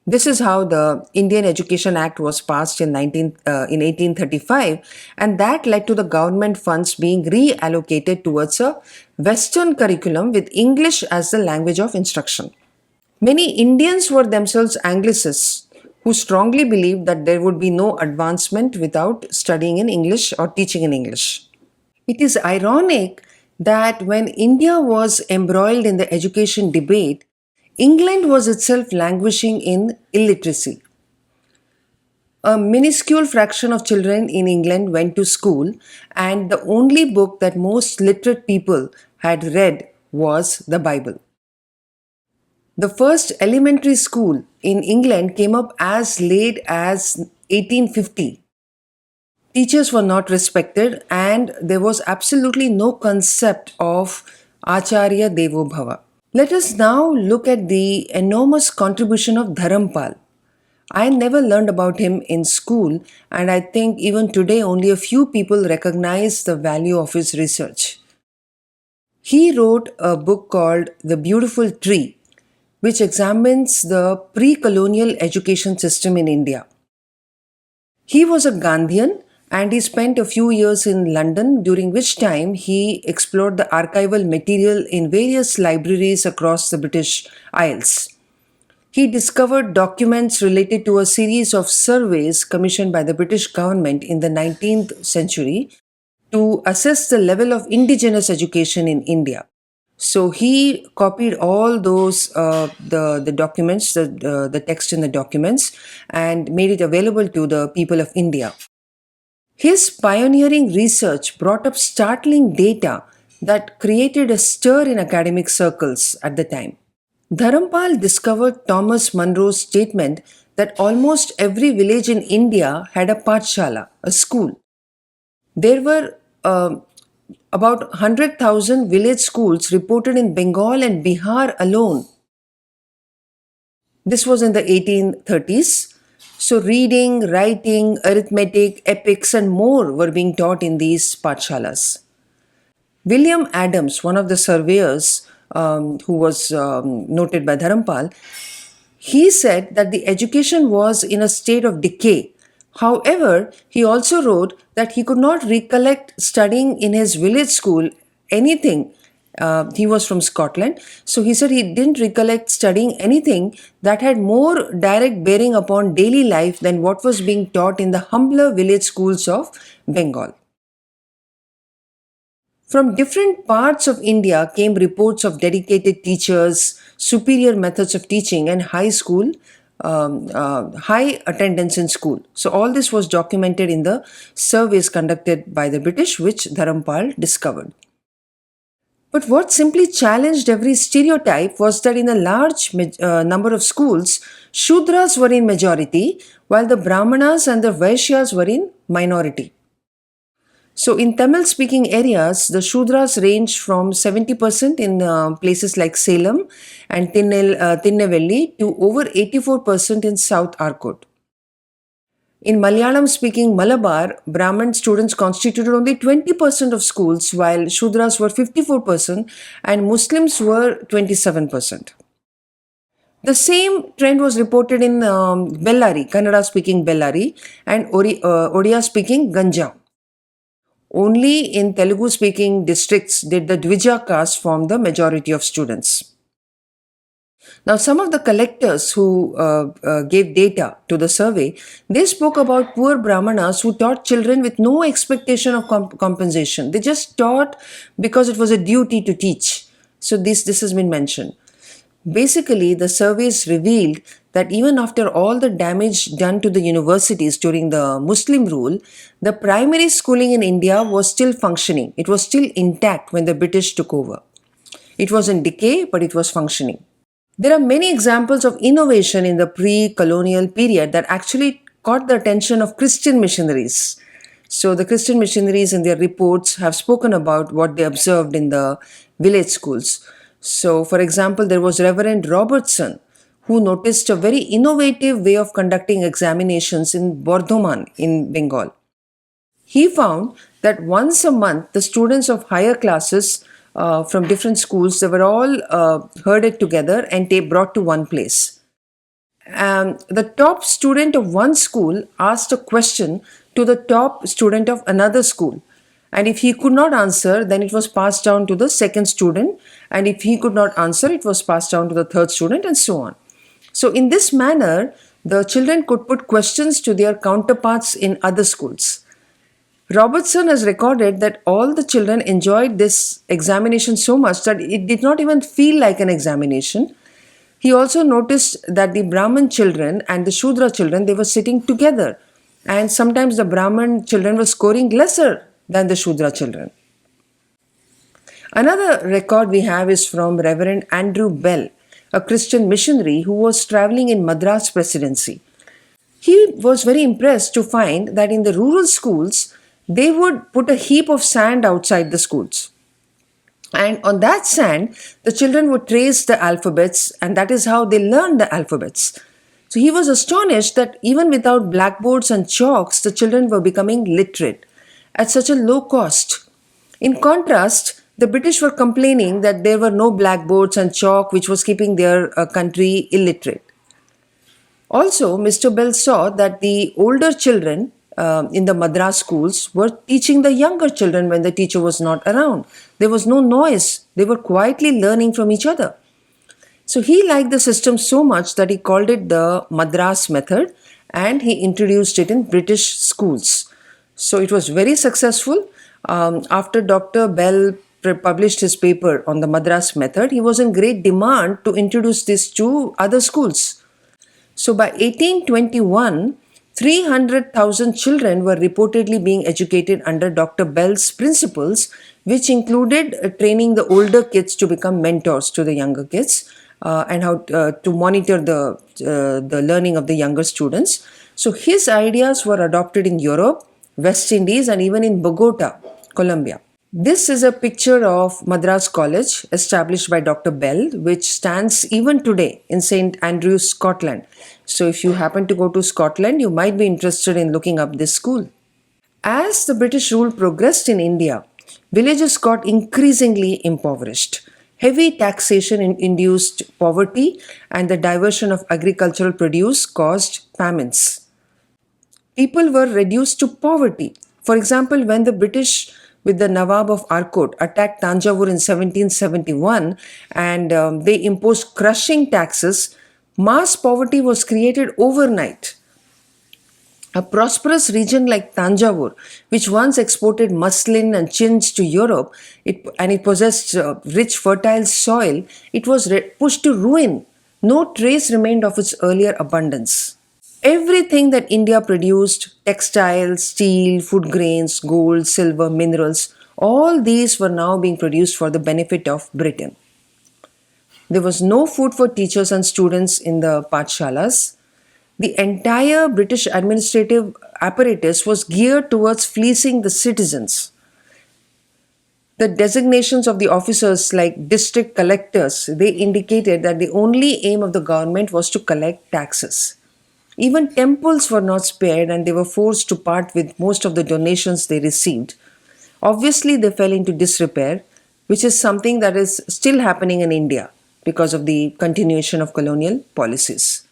This is how the Indian Education Act was passed in 1835, and that led to the government funds being reallocated towards a Western curriculum with English as the language of instruction. Many Indians were themselves Anglicists who strongly believed that there would be no advancement without studying in English or teaching in English. It is ironic that when India was embroiled in the education debate, England was itself languishing in illiteracy. A minuscule fraction of children in England went to school, and the only book that most literate people had read was the Bible. The first elementary school in England came up as late as 1850. Teachers were not respected, and there was absolutely no concept of Acharya Devo Bhava. Let us now look at the enormous contribution of Dharampal. I never learned about him in school, and I think even today only a few people recognize the value of his research. He wrote a book called The Beautiful Tree, which examines the pre-colonial education system in India. He was a Gandhian, and he spent a few years in London, during which time he explored the archival material in various libraries across the British Isles. He discovered documents related to a series of surveys commissioned by the British government in the 19th century to assess the level of indigenous education in India. So he copied all those the documents, the text in the documents, and made it available to the people of India. His pioneering research brought up startling data that created a stir in academic circles at the time. Dharampal discovered Thomas Munro's statement that almost every village in India had a pathshala, a school. There were about 100,000 village schools reported in Bengal and Bihar alone. This was in the 1830s. So reading, writing, arithmetic, epics and more were being taught in these pathshalas. William Adams, one of the surveyors who was noted by Dharampal, he said that the education was in a state of decay. However, he also wrote that he could not recollect studying in his village school anything. He was from Scotland, so he said he didn't recollect studying anything that had more direct bearing upon daily life than what was being taught in the humbler village schools of Bengal. From different parts of India came reports of dedicated teachers, superior methods of teaching, and high attendance in school. So all this was documented in the surveys conducted by the British, which Dharampal discovered. But what simply challenged every stereotype was that in a large number of schools, Shudras were in majority, while the Brahmanas and the Vaishyas were in minority. So in Tamil-speaking areas, the Shudras ranged from 70% in places like Salem and Tinnevelli to over 84% in South Arcot. In Malayalam-speaking Malabar, Brahmin students constituted only 20% of schools, while Shudras were 54% and Muslims were 27%. The same trend was reported in Bellary, Kannada-speaking Bellary, and Odia-speaking Ganjam. Only in Telugu-speaking districts did the Dvija caste form the majority of students. Now, some of the collectors who gave data to the survey, they spoke about poor Brahmanas who taught children with no expectation of compensation. They just taught because it was a duty to teach. So this has been mentioned. Basically, the surveys revealed that even after all the damage done to the universities during the Muslim rule, the primary schooling in India was still functioning. It was still intact when the British took over. It was in decay, but it was functioning. There are many examples of innovation in the pre colonial period that actually caught the attention of Christian missionaries. So, the Christian missionaries in their reports have spoken about what they observed in the village schools. So, for example, there was Reverend Robertson who noticed a very innovative way of conducting examinations in Bardhaman in Bengal. He found that once a month, the students of higher classes from different schools, they were all herded together and they brought to one place. The top student of one school asked a question to the top student of another school. And if he could not answer, then it was passed down to the second student. And if he could not answer, it was passed down to the third student, and so on. So, in this manner, the children could put questions to their counterparts in other schools. Robertson has recorded that all the children enjoyed this examination so much that it did not even feel like an examination. He also noticed that the Brahmin children and the Shudra children, they were sitting together, and sometimes the Brahmin children were scoring lesser than the Shudra children. Another record we have is from Reverend Andrew Bell, a Christian missionary who was traveling in Madras Presidency. He was very impressed to find that in the rural schools, they would put a heap of sand outside the schools. And on that sand, the children would trace the alphabets, and that is how they learned the alphabets. So he was astonished that even without blackboards and chalks, the children were becoming literate at such a low cost. In contrast, the British were complaining that there were no blackboards and chalk, which was keeping their country illiterate. Also, Mr. Bell saw that the older children in the Madras schools were teaching the younger children when the teacher was not around. There was no noise, they were quietly learning from each other. So he liked the system so much that he called it the Madras method and he introduced it in British schools. So it was very successful. After Dr. Bell published his paper on the Madras method, he was in great demand to introduce this to other schools. So by 1821, 300,000 children were reportedly being educated under Dr. Bell's principles, which included training the older kids to become mentors to the younger kids and how to monitor the learning of the younger students. So his ideas were adopted in Europe, West Indies, and even in Bogota, Colombia. This is a picture of Madras College established by Dr. Bell, which stands even today in St. Andrews, Scotland. So if you happen to go to Scotland, you might be interested in looking up this school. As the British rule progressed in India, villages got increasingly impoverished. Heavy taxation induced poverty, and the diversion of agricultural produce caused famines. People were reduced to poverty. For example, when the British with the Nawab of Arcot attacked Tanjavur in 1771 and they imposed crushing taxes, mass poverty was created overnight. A prosperous region like Tanjavur, which once exported muslin and chintz to Europe and it possessed rich fertile soil, it was pushed to ruin. No trace remained of its earlier abundance. Everything that India produced, textiles, steel, food grains, gold, silver, minerals, all these were now being produced for the benefit of Britain. There was no food for teachers and students in the pathshalas. The entire British administrative apparatus was geared towards fleecing the citizens. The designations of the officers like district collectors, they indicated that the only aim of the government was to collect taxes. Even temples were not spared and they were forced to part with most of the donations they received. Obviously, they fell into disrepair, which is something that is still happening in India because of the continuation of colonial policies.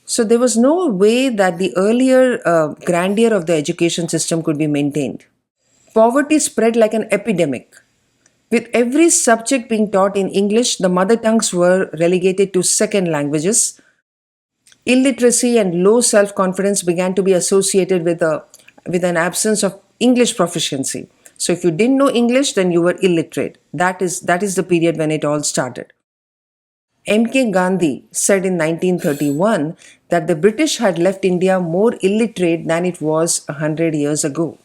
So, there was no way that the earlier grandeur of the education system could be maintained. Poverty spread like an epidemic. With every subject being taught in English, the mother tongues were relegated to second languages. Illiteracy and low self-confidence began to be associated with an absence of English proficiency. So if you didn't know English, then you were illiterate. That is the period when it all started. M.K. Gandhi said in 1931 that the British had left India more illiterate than it was 100 years ago.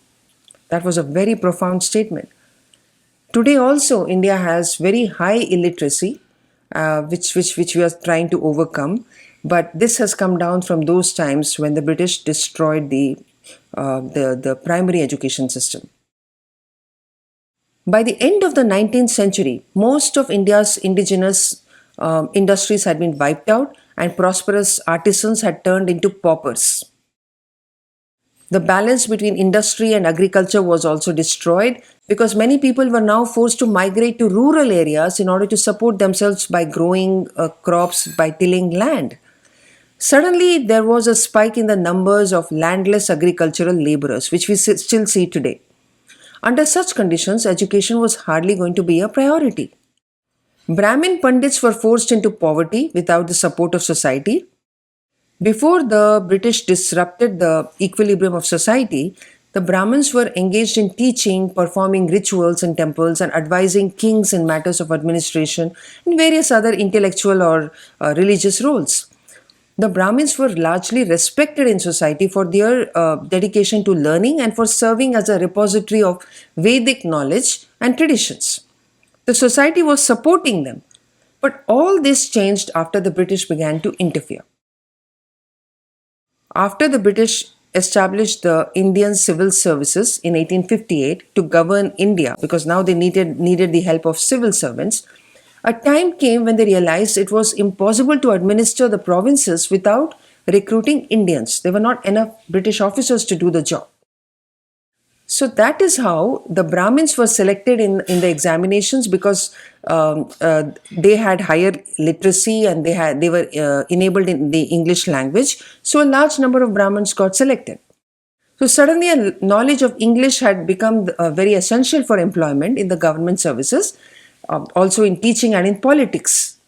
That was a very profound statement. Today also, India has very high illiteracy which we are trying to overcome. But this has come down from those times when the British destroyed the primary education system. By the end of the 19th century, most of India's indigenous industries had been wiped out, and prosperous artisans had turned into paupers. The balance between industry and agriculture was also destroyed because many people were now forced to migrate to rural areas in order to support themselves by growing crops, by tilling land. Suddenly, there was a spike in the numbers of landless agricultural laborers, which we still see today. Under such conditions, education was hardly going to be a priority. Brahmin Pandits were forced into poverty without the support of society. Before the British disrupted the equilibrium of society, the Brahmins were engaged in teaching, performing rituals in temples, and advising kings in matters of administration and various other intellectual or religious roles. The Brahmins were largely respected in society for their dedication to learning and for serving as a repository of Vedic knowledge and traditions. The society was supporting them, but all this changed after the British began to interfere. After the British established the Indian Civil Services in 1858 to govern India, because now they needed the help of civil servants, a time came when they realized it was impossible to administer the provinces without recruiting Indians. There were not enough British officers to do the job. So that is how the Brahmins were selected in the examinations, because they had higher literacy and they were enabled in the English language. So a large number of Brahmins got selected. So suddenly a knowledge of English had become very essential for employment in the government services, also in teaching and in politics.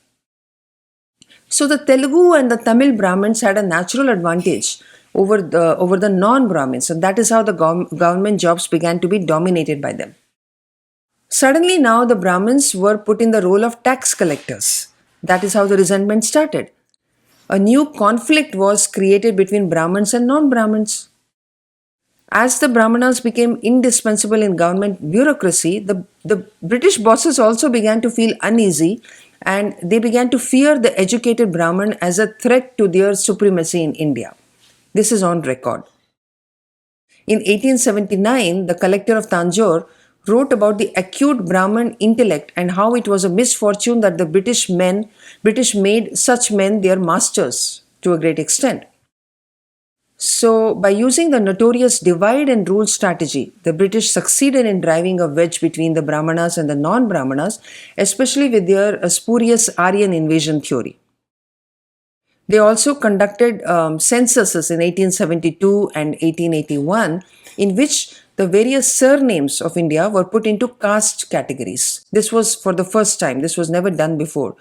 So the Telugu and the Tamil Brahmins had a natural advantage over the non-Brahmins, and that is how the government jobs began to be dominated by them. Suddenly now the Brahmins were put in the role of tax collectors. That is how the resentment started. A new conflict was created between Brahmins and non-Brahmins. As the Brahmanas became indispensable in government bureaucracy, the British bosses also began to feel uneasy, and they began to fear the educated Brahmin as a threat to their supremacy in India. This is on record. In 1879, the collector of Tanjore wrote about the acute Brahmin intellect and how it was a misfortune that the British made such men their masters to a great extent. So, by using the notorious divide and rule strategy, the British succeeded in driving a wedge between the Brahmanas and the non-Brahmanas, especially with their spurious Aryan invasion theory. They also conducted censuses in 1872 and 1881, in which the various surnames of India were put into caste categories. This was for the first time, this was never done before.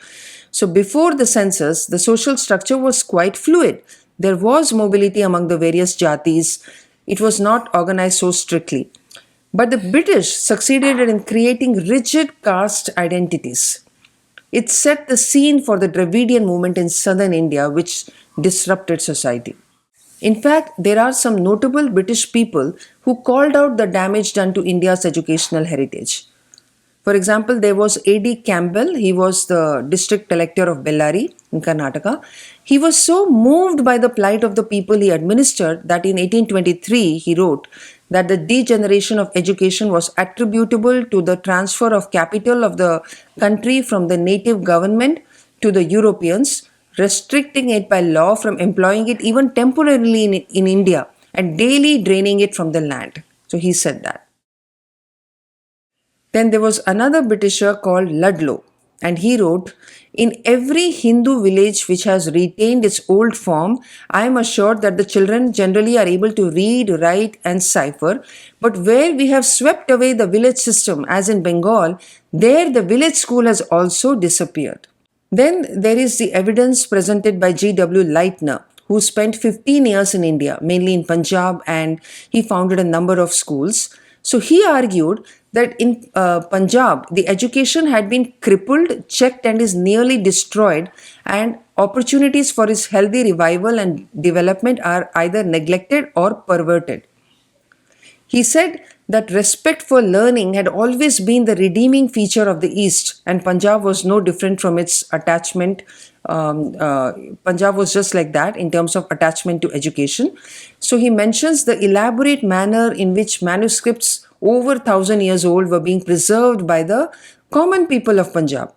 So, before the census, the social structure was quite fluid. There was mobility among the various jatis, it was not organized so strictly. But the British succeeded in creating rigid caste identities. It set the scene for the Dravidian movement in southern India, which disrupted society. In fact, there are some notable British people who called out the damage done to India's educational heritage. For example, there was A.D. Campbell. He was the district collector of Bellary in Karnataka. He was so moved by the plight of the people he administered that in 1823 he wrote that the degeneration of education was attributable to the transfer of capital of the country from the native government to the Europeans, restricting it by law from employing it even temporarily in India and daily draining it from the land. So he said that. Then there was another Britisher called Ludlow, and he wrote, "In every Hindu village which has retained its old form, I am assured that the children generally are able to read, write, and cipher. But where we have swept away the village system, as in Bengal, there the village school has also disappeared." Then there is the evidence presented by G.W. Lightner, who spent 15 years in India, mainly in Punjab, and he founded a number of schools. So he argued that in Punjab, the education had been crippled, checked, and is nearly destroyed, and opportunities for its healthy revival and development are either neglected or perverted. He said that respect for learning had always been the redeeming feature of the East, and Punjab was no different from its attachment. Punjab was just like that in terms of attachment to education. So he mentions the elaborate manner in which manuscripts over 1,000 years old were being preserved by the common people of Punjab.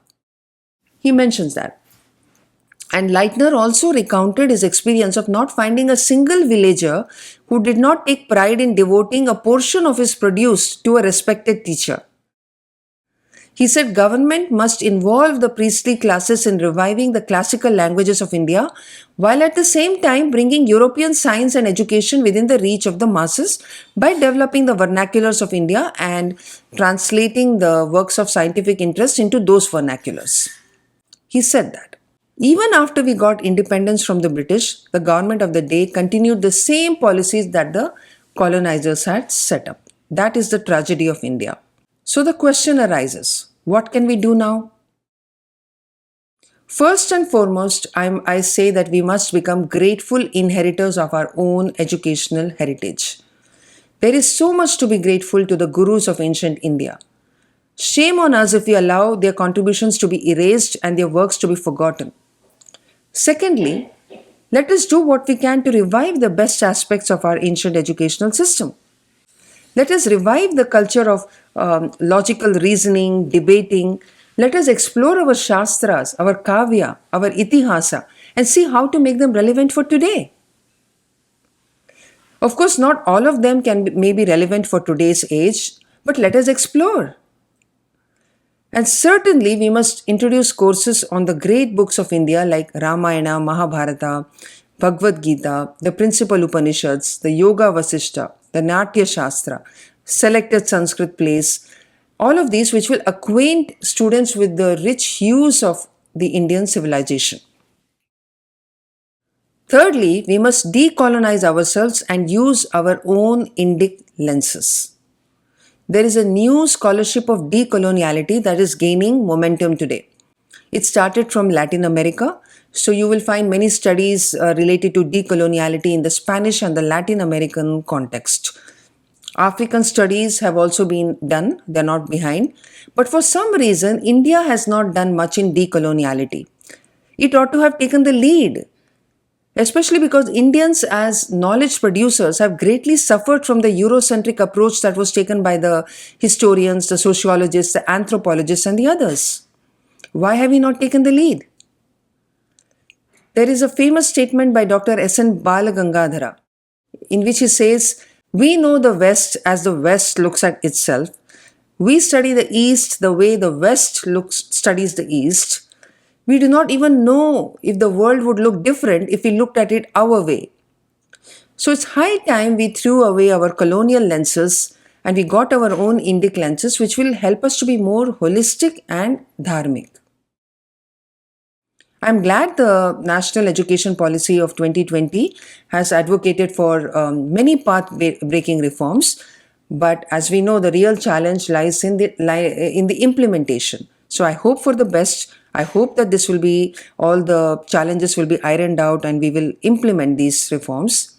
He mentions that. And Leitner also recounted his experience of not finding a single villager who did not take pride in devoting a portion of his produce to a respected teacher. He said government must involve the priestly classes in reviving the classical languages of India, while at the same time bringing European science and education within the reach of the masses by developing the vernaculars of India and translating the works of scientific interest into those vernaculars. He said that. Even after we got independence from the British, the government of the day continued the same policies that the colonizers had set up. That is the tragedy of India. So the question arises, what can we do now? First and foremost, I say that we must become grateful inheritors of our own educational heritage. There is so much to be grateful to the gurus of ancient India. Shame on us if we allow their contributions to be erased and their works to be forgotten. Secondly, let us do what we can to revive the best aspects of our ancient educational system. Let us revive the culture of logical reasoning, debating. Let us explore our Shastras, our Kavya, our Itihasa, and see how to make them relevant for today. Of course, not all of them may be relevant for today's age, but let us explore. And certainly, we must introduce courses on the great books of India like Ramayana, Mahabharata, Bhagavad Gita, the principal Upanishads, the Yoga Vasishta, the Natya Shastra, selected Sanskrit plays, all of these which will acquaint students with the rich hues of the Indian civilization. Thirdly, we must decolonize ourselves and use our own Indic lenses. There is a new scholarship of decoloniality that is gaining momentum today. It started from Latin America, so you will find many studies related to decoloniality in the Spanish and the Latin American context. African studies have also been done, they're not behind. But for some reason, India has not done much in decoloniality. It ought to have taken the lead, especially because Indians as knowledge producers have greatly suffered from the Eurocentric approach that was taken by the historians, the sociologists, the anthropologists, and the others. Why have we not taken the lead? There is a famous statement by Dr. S.N. Balagangadhara in which he says, "We know the West as the West looks at itself. We study the East the way the West studies the East. We do not even know if the world would look different if we looked at it our way." So it's high time we threw away our colonial lenses and we got our own Indic lenses, which will help us to be more holistic and dharmic. I'm glad the National Education Policy of 2020 has advocated for many path-breaking reforms, but as we know, the real challenge lies in the implementation. So I hope for the best. I hope that all the challenges will be ironed out and we will implement these reforms.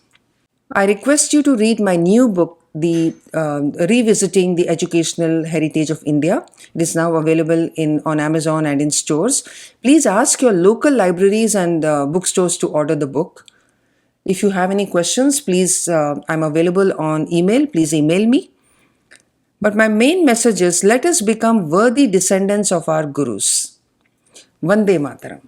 I request you to read my new book, Revisiting the Educational Heritage of India. It is now available on Amazon and in stores. Please ask your local libraries and bookstores to order the book. If you have any questions, please, I'm available on email. Please email me. But my main message is, let us become worthy descendants of our gurus. Vande Mataram.